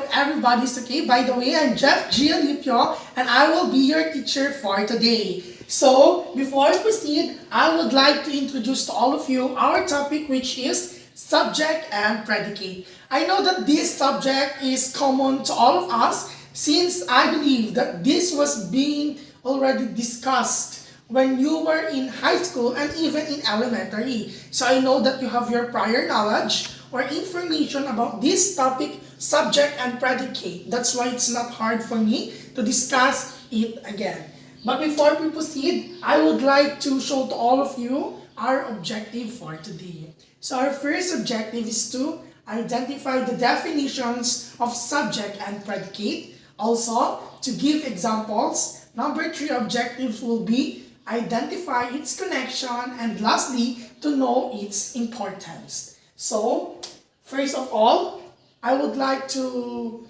hope everybody's okay. By the way, I'm Jeff Gianlipio and I will be your teacher for today. So, before I proceed, I would like to introduce to all of you our topic, which is subject and predicate. I know that this subject is common to all of us since I believe that this was being already discussed when you were in high school and even in elementary. So I know that you have your prior knowledge or information about this topic, subject and predicate. That's why it's not hard for me to discuss it again. But before we proceed, I would like to show to all of you our objective for today. So our first objective is to identify the definitions of subject and predicate. Also, to give examples. Number 3 objectives will be identify its connection, and lastly, to know its importance. So, first of all, I would like to,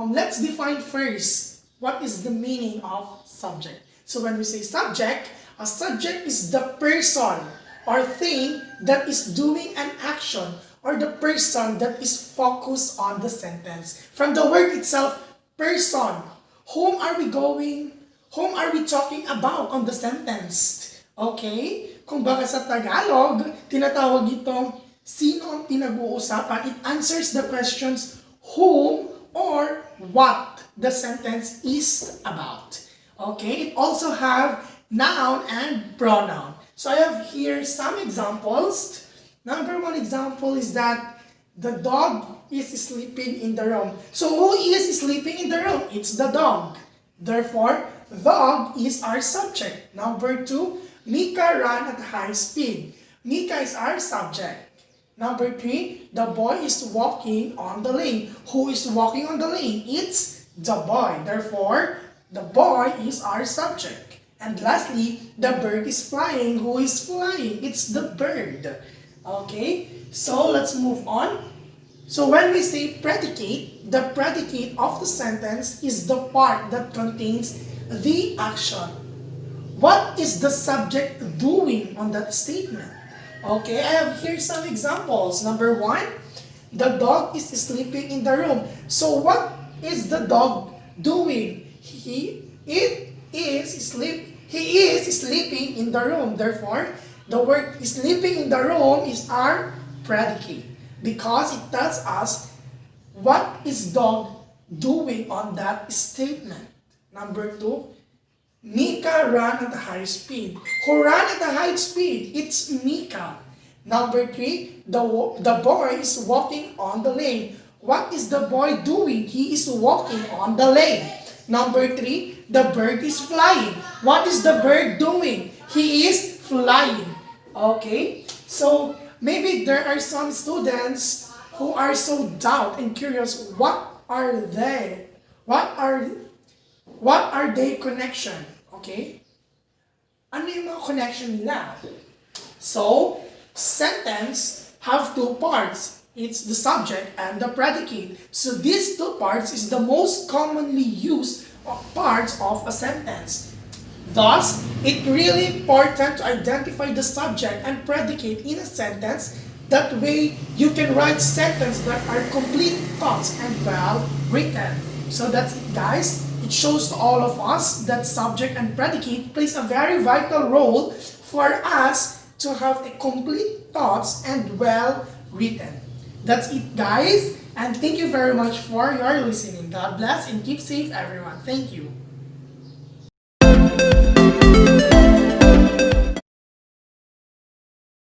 let's define first what is the meaning of subject. So when we say subject, a subject is the person or thing that is doing an action or the person that is focused on the sentence. From the word itself, person, whom are we talking about on the sentence? Okay? Kung baka sa Tagalog, tinatawag itong sino ang pinag-uusapan. It answers the questions whom or what the sentence is about. Okay? It also have noun and pronoun. So I have here some examples. Number 1 example is that the dog is sleeping in the room. So who is sleeping in the room? It's the dog. Therefore, dog is our subject. Number 2, Mika ran at high speed. Mika is our subject. Number 3, the boy is walking on the lane. Who is walking on the lane? It's the boy. Therefore, the boy is our subject. And lastly, the bird is flying. Who is flying? It's the bird. Okay, so let's move on. So when we say predicate, the predicate of the sentence is the part that contains the action. What is the subject doing on that statement? Okay, I have here some examples. Number 1, the dog is sleeping in the room. So what is the dog doing? He is sleeping in the room. Therefore, the word sleeping in the room is our predicate because it tells us what is dog doing on that statement. Number 2, Mika ran at a high speed. Who ran at a high speed? It's Mika. Number 3, the boy is walking on the lane. What is the boy doing? He is walking on the lane. Number 3, the bird is flying. What is the bird doing? He is flying. Okay? So, maybe there are some students who are so doubt and curious, what are they? What are they connection? Okay? Ano yung mga connection nila? So, sentence have 2 parts. It's the subject and the predicate. So these 2 parts is the most commonly used parts of a sentence. Thus, it's really important to identify the subject and predicate in a sentence. That way, you can write sentences that are complete thoughts and well written. So that's it, guys. It shows to all of us that subject and predicate plays a very vital role for us to have a complete thoughts and well written. That's it, guys. And thank you very much for your listening. God bless and keep safe, everyone. Thank you.